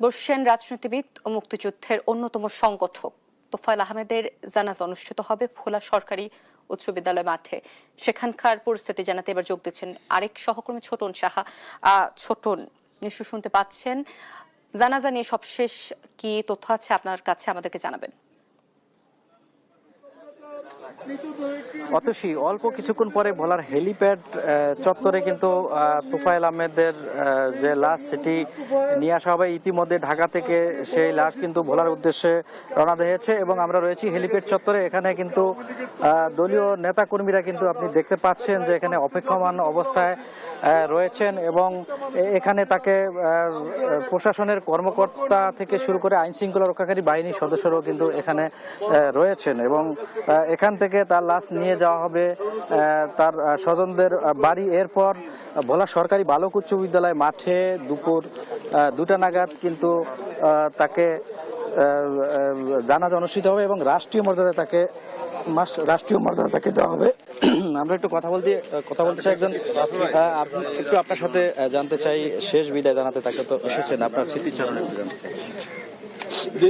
বর্ষিয়ান রাজনীতিবিদ ও মুক্তিযুদ্ধের অন্যতম সংগঠক তোফায়েল আহমেদের জানাজা অনুষ্ঠিত হবে ভোলা সরকারি উচ্চ বিদ্যালয় মাঠে। সেখানকার পরিস্থিতি জানাতে এবার যোগ দিচ্ছেন আরেক সহকর্মী ছোটন সাহা। ছোটন, নিশ্চয় শুনতে পাচ্ছেন, জানাজা নিয়ে সবশেষ কি তথ্য আছে আপনার কাছে, আমাদেরকে জানাবেন। অতসী অল্প কিছুক্ষণ পরে ভোলার হেলিপ্যাড চত্বরে কিন্তু তোফায়েল আহমেদের যে লাশ সেটি নিয়ে আসা হবে। ইতিমধ্যে ঢাকা থেকে সেই লাশ কিন্তু ভোলার উদ্দেশ্যে রওনা দিয়েছে এবং আমরা রয়েছি হেলিপ্যাড চত্বরে। এখানে কিন্তু দলীয় নেতাকর্মীরা কিন্তু আপনি দেখতে পাচ্ছেন যে এখানে অপেক্ষমান অবস্থায় রয়েছেন এবং এখানে তাকে প্রশাসনের কর্মকর্তা থেকে শুরু করে আইন শৃঙ্খলা রক্ষাকারী বাহিনীর সদস্যরাও কিন্তু এখানে রয়েছেন এবং এখান থেকে তার লাশ নিয়ে যাওয়া হবে তার স্বজনদের বাড়ি। এরপর ভোলা সরকারি বালক উচ্চ বিদ্যালয় মাঠে দুপুর 2টা নাগাদ কিন্তু তাকে জানাজা অনুষ্ঠিত হবে এবং রাষ্ট্রীয় মর্যাদায় তাকে দেওয়া হবে। আমরা একটু কথা বলতে চাই একজন, একটু আপনার সাথে জানতে চাই, শেষ বিদায় জানাতে তাকে তো এসেছেন, আপনার স্মৃতিচারণ একটু জানতে চাই।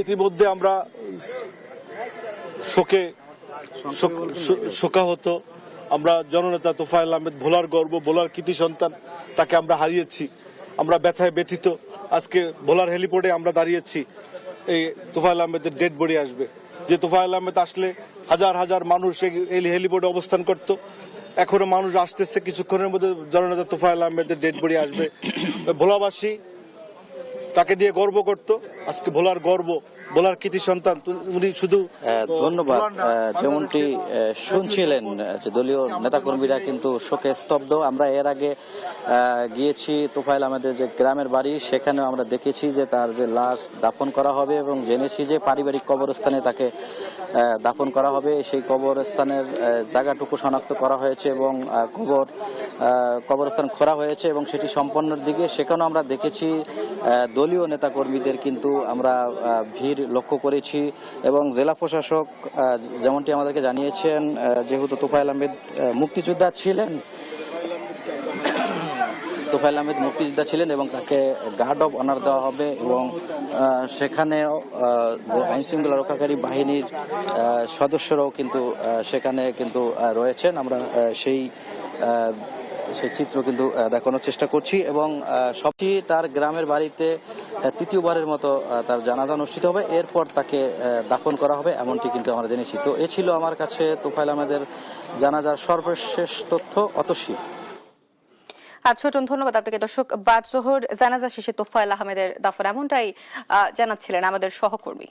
ইতিমধ্যে আমরা শোকাহত। আমরা জননেতা তোফায়েল আহমেদ, ভোলার গর্ব, ভোলার কৃতি সন্তান, তাকে আমরা হারিয়েছি। আমরা ব্যথায় ব্যথিত। আজকে ভোলার হেলিপোর্টে আমরা দাঁড়িয়েছি, এই তোফায়েল আহমেদের ডেড বডি আসবে। যে তোফায়েল আহমেদ আসলে হাজার হাজার মানুষ এই হেলিপোর্টে অবস্থান করত। এখনো মানুষ আসতেছে, কিছুক্ষণের মধ্যে জননেতা তোফায়েল আহমেদের ডেড বডি আসবে। ভোলাবাসী তাকে দিয়ে গর্ব করত। আজকে ভোলার গর্ব, ভোলার কৃতি সন্তান উনি শুধু। ধন্যবাদ। যেমনটি শুনছিলেন যে দলীয় নেতাকর্মীরা কিন্তু শোকে স্তব্ধ। আমরা এর আগে গিয়েছি তোফায়েল আহমেদের যে গ্রামের বাড়ি, সেখানেও আমরা দেখেছি যে তার যে লাশ দাফন করা হবে এবং জেনেছি যে পারিবারিক কবরস্থানে তাকে দাফন করা হবে। সেই কবরস্থানের জায়গাটুকু শনাক্ত করা হয়েছে এবং কবরস্থান খোঁড়া হয়েছে এবং সেটি সম্পন্নের দিকে। সেখানেও আমরা দেখেছি দলীয় নেতাকর্মীদের কিন্তু আমরা ভিড় লক্ষ্য করেছি এবং জেলা প্রশাসক যেমনটি আমাদেরকে জানিয়েছেন, যেহেতু তোফায়েল আহমেদ মুক্তিযোদ্ধা ছিলেন এবং তাকে গার্ড অব অনার দেওয়া হবে এবং সেখানেও যে আইন শৃঙ্খলা রক্ষাকারী বাহিনীর সদস্যরাও কিন্তু সেখানে কিন্তু রয়েছেন। আমরা সেই চিত্র কিন্তু দেখানোর চেষ্টা করছি এবং সবচেয়ে তার গ্রামের বাড়িতে তৃতীয়বারের মতো তার জানাজা অনুষ্ঠিত হবে। এরপর তাকে দাফন করা হবে, এমনটি কিন্তু আমরা জেনেছি। তো এ ছিল আমার কাছে তোফায়েল আহমেদের জানাজার সর্বশেষ তথ্য। অতসী। ছোটন, ধন্যবাদ আপনাকে। দর্শক, বাদ জোহর জানাজা শেষে তোফায়েল আহমেদের দাফন, এমনটাই জানাচ্ছিলেন আমাদের সহকর্মী।